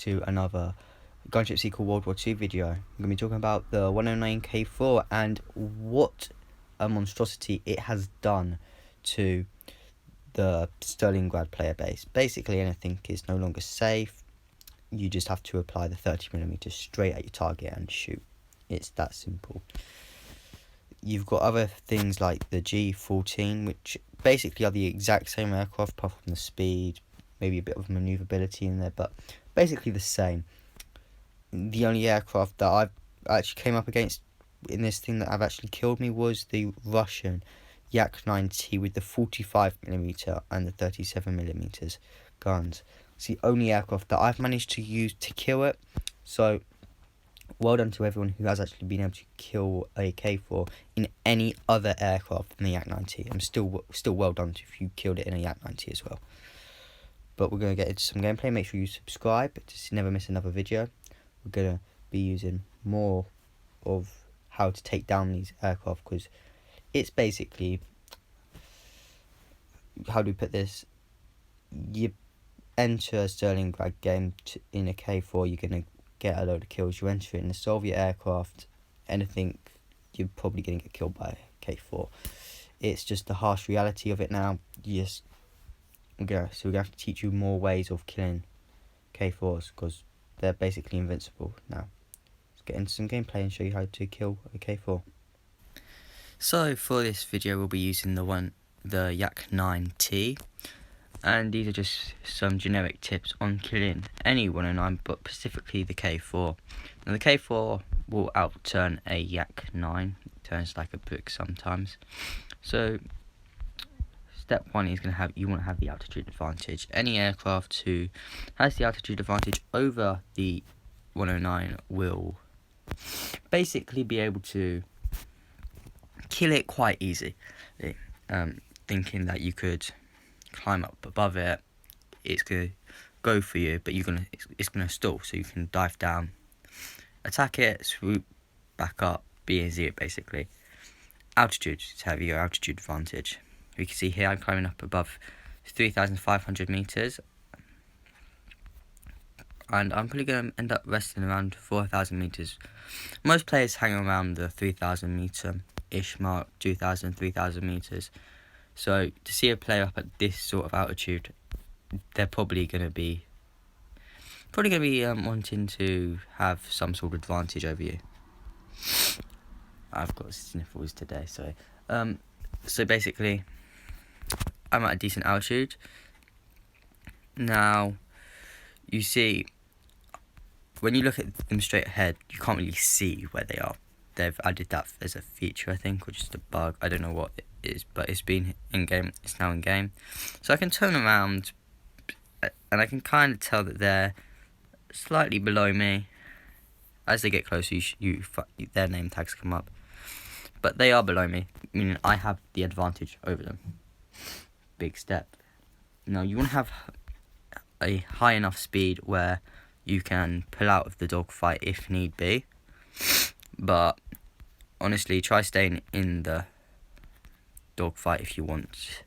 to another Gunship Sequel World War II video. I'm going to be talking about the 109k4 and what a monstrosity it has done to the Stalingrad player base. Basically anything is no longer safe. You just have to apply the 30mm straight at your target and shoot. It's that simple. You've got other things like the G14, which basically are the exact same aircraft apart from the speed, maybe a bit of manoeuvrability in there, but basically the same. The only aircraft that I've actually came up against in this thing that I've actually killed me was the Russian Yak-9T with the 45mm and the 37mm guns. It's the only aircraft that I've managed to use to kill it. So well done to everyone who has actually been able to kill a K4 in any other aircraft than the Yak-9T. I'm still well done if you killed it in a Yak-9T as well. But we're going to get into some gameplay. Make sure you subscribe to never miss another video. We're going to be using more of how to take down these aircraft, because it's basically, how do we put this, you enter a Stalingrad game in a K4, you're going to get a load of kills. You enter it in a Soviet aircraft, anything, you're probably going to get killed by a K4. It's just the harsh reality of it now. So we're going to have to teach you more ways of killing K4s, because they're basically invincible now. Let's get into some gameplay and show you how to kill a K4. So for this video we'll be using the Yak-9T, and these are just some generic tips on killing any 109, but specifically the K4. Now the K4 will outturn a Yak-9, it turns like a brick sometimes. So step one is you want to have the altitude advantage. Any aircraft who has the altitude advantage over the 109 will basically be able to kill it quite easy. Thinking that you could climb up above it, it's gonna go for you, but it's gonna stall, so you can dive down, attack it, swoop back up, B&Z it basically. Altitude, to have your altitude advantage. We can see here I'm climbing up above 3,500 meters, and I'm probably going to end up resting around 4,000 meters. Most players hang around the 3,000 meter ish mark, 2,000, 3,000 meters. So to see a player up at this sort of altitude, they're probably going to be wanting to have some sort of advantage over you. I've got sniffles today, so basically I'm at a decent altitude. Now, you see, when you look at them straight ahead, you can't really see where they are. They've added that as a feature, I think, or just a bug. I don't know what it is, but it's been in-game. It's now in-game. So I can turn around, and I can kind of tell that they're slightly below me. As they get closer, their name tags come up. But they are below me, meaning I have the advantage over them. Big step. Now, you want to have a high enough speed where you can pull out of the dogfight if need be. But honestly, try staying in the dogfight if you want.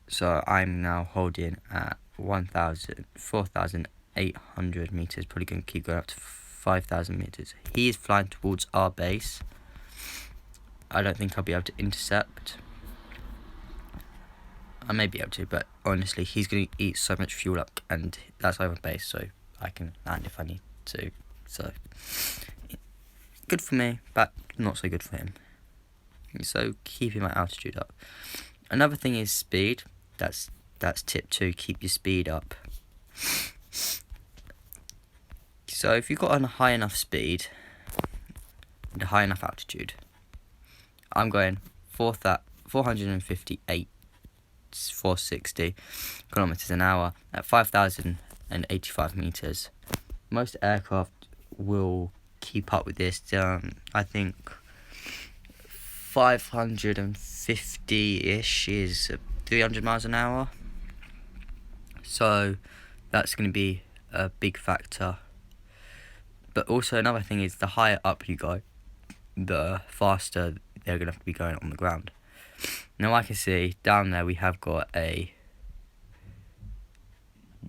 So I'm now holding at 4,800 meters. Probably going to keep going up to 5,000 meters. He is flying towards our base. I don't think I'll be able to intercept. I may be able to, but honestly, he's going to eat so much fuel up, and that's over base, so I can land if I need to. So good for me, but not so good for him. So keeping my altitude up. Another thing is speed. That's tip 2. Keep your speed up. So if you've got a high enough speed and a high enough altitude, I'm going 458, 460 kilometers an hour at 5,085 meters. Most aircraft will keep up with this. I think 550-ish is 300 miles an hour. So that's going to be a big factor. But also another thing is, the higher up you go, the faster they're going to have to be going on the ground. Now I can see down there we have got a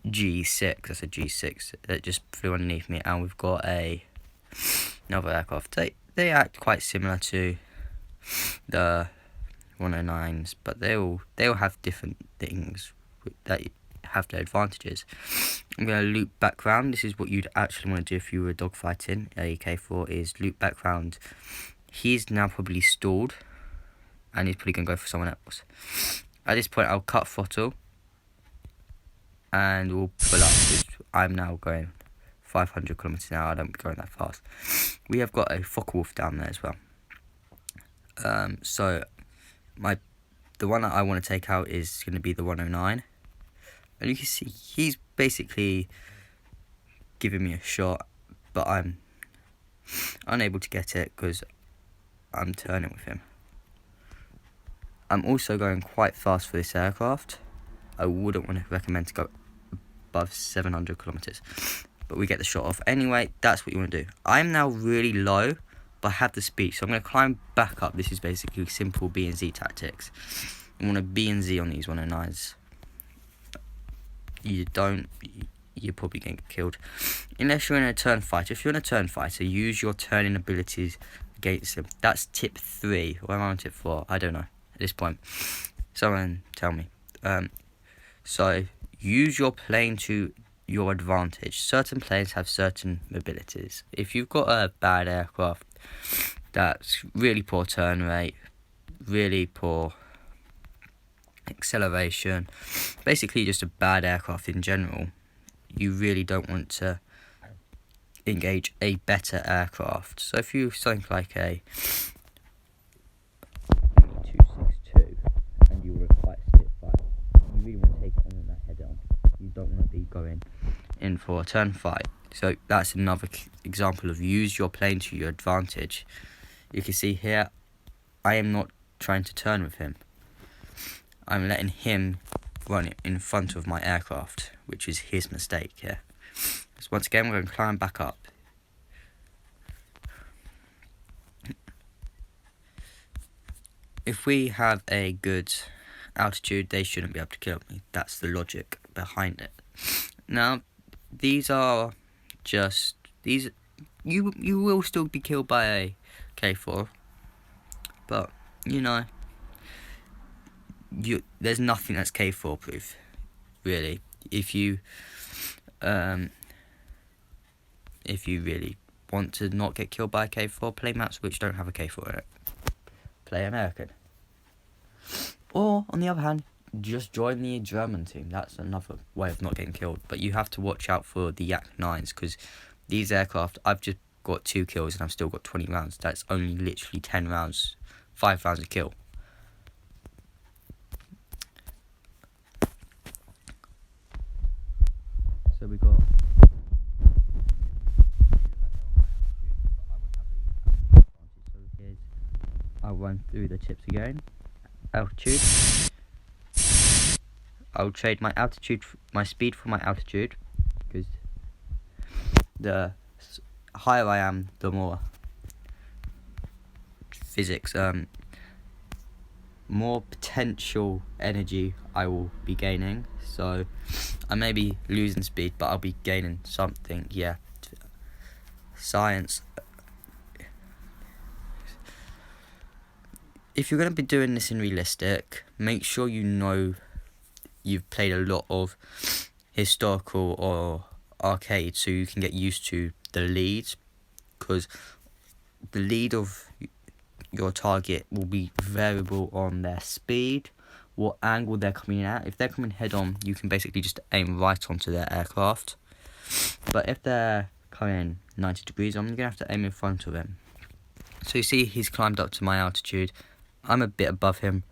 G6. That's a G6 that just flew underneath me, and we've got another aircraft. They act quite similar to the 109s, but they all have different things that have their advantages. I'm going to loop back round. This is what you'd actually want to do if you were dogfighting a K4, is loop back round. He's now probably stalled, and he's probably going to go for someone else. At this point, I'll cut throttle, and we'll pull up, because I'm now going 500 kilometers an hour. I don't be going that fast. We have got a Focke-Wulf down there as well. So the one that I want to take out is going to be the 109, and you can see he's basically giving me a shot, but I'm unable to get it because I'm turning with him. I'm also going quite fast for this aircraft. I wouldn't want to recommend to go above 700 kilometers, but we get the shot off. Anyway, that's what you want to do. I'm now really low, but I have the speed, so I'm going to climb back up. This is basically simple B and Z tactics. You want to B and Z on these 109s. You're probably going to get killed. Unless you're in a turn fighter. If you're in a turn fighter, use your turning abilities against them. That's tip 3. Or am I on tip 4? I don't know at this point. Someone tell me. So, use your plane to your advantage. Certain planes have certain abilities. If you've got a bad aircraft that's really poor turn rate, really poor acceleration, basically just a bad aircraft in general, you really don't want to engage a better aircraft. So if you something like a 262 and you were a fight Spitfire, you really want to take it on that head on. You don't want to be going in for a turn fight. So that's another example of use your plane to your advantage. You can see here, I am not trying to turn with him. I'm letting him run it in front of my aircraft, which is his mistake here. So once again, we're going to climb back up. If we have a good altitude, they shouldn't be able to kill me. That's the logic behind it. Now, these are just you will still be killed by a K4, but you know, there's nothing that's K4 proof, really. If you really want to not get killed by a K4, play maps which don't have a K4 in it. Play American. Or, on the other hand, just join the German team. That's another way of not getting killed. But you have to watch out for the Yak 9s, because these aircraft, I've just got 2 kills and I've still got 20 rounds. That's only literally 10 rounds, 5 rounds a kill. So we got... I'll run through the tips again. Altitude. I'll trade my altitude, my speed for my altitude, because the higher I am, the more physics, more potential energy I will be gaining. So I may be losing speed, but I'll be gaining something. Yeah, science. If you're going to be doing this in realistic, make sure you know you've played a lot of historical or arcade, so you can get used to the leads, because the lead of your target will be variable on their speed, what angle they're coming at. If they're coming head on, you can basically just aim right onto their aircraft. But if they're coming 90 degrees, I'm going to have to aim in front of them. So you see he's climbed up to my altitude. I'm a bit above him,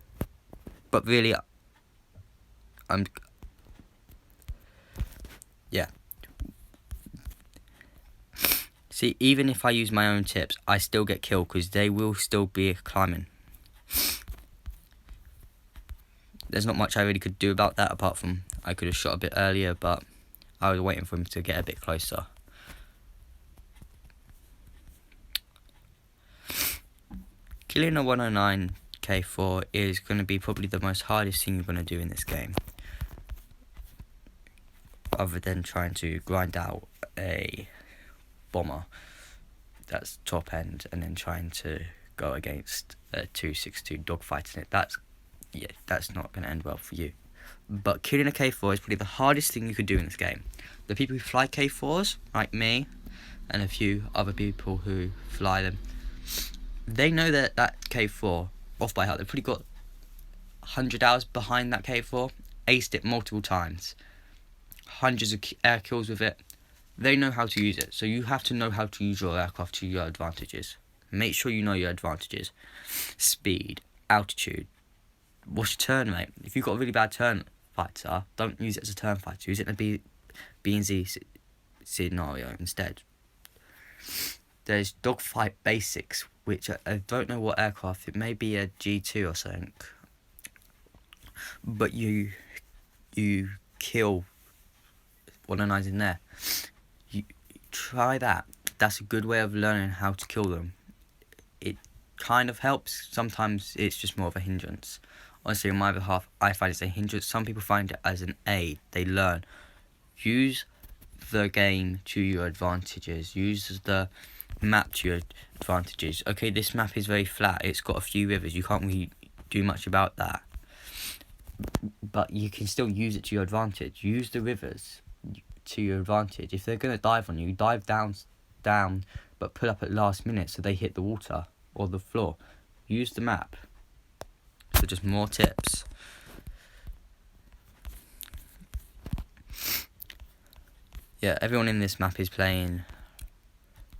but really, yeah. See, even if I use my own tips, I still get killed, because they will still be climbing. There's not much I really could do about that, apart from I could have shot a bit earlier, but I was waiting for him to get a bit closer. Killing a 109k4 is going to be probably the most hardest thing you're going to do in this game. other than trying to grind out a bomber that's top end and then trying to go against a 262 dogfight in it. That's not going to end well for you. But killing a K4 is probably the hardest thing you could do in this game. The people who fly K4s, like me, and a few other people who fly them, they know that K4 off by heart. They've probably got 100 hours behind that K4, aced it multiple times, hundreds of air kills with it. They know how to use it, so you have to know how to use your aircraft to your advantages. Make sure you know your advantages. Speed, altitude. What's your turn rate? If you've got a really bad turn fighter, don't use it as a turn fighter. Use it in a B and Z scenario instead. There's dogfight basics, which I don't know what aircraft. It may be a G2 or something. But you kill 109s in there. You try that. That's a good way of learning how to kill them. It kind of helps. Sometimes it's just more of a hindrance. Honestly, on my behalf, I find it's a hindrance. Some people find it as an aid. They learn. Use the game to your advantages. Use the map to your advantages. Okay, this map is very flat. It's got a few rivers. You can't really do much about that. But you can still use it to your advantage. Use the rivers to your advantage. If they're going to dive on you, dive down, but pull up at last minute so they hit the water or the floor. Use the map. So just more tips. Yeah, everyone in this map is playing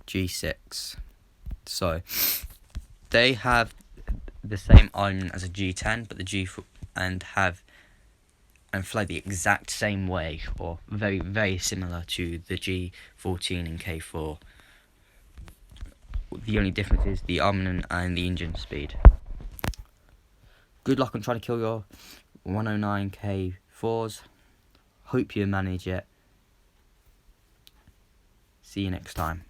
G6. So they have the same island as a G10, but the G4 and fly the exact same way, or very, very similar to the G14 and K4. The only difference is the armament and the engine speed. Good luck on trying to kill your 109k4s. Hope you manage it. See you next time.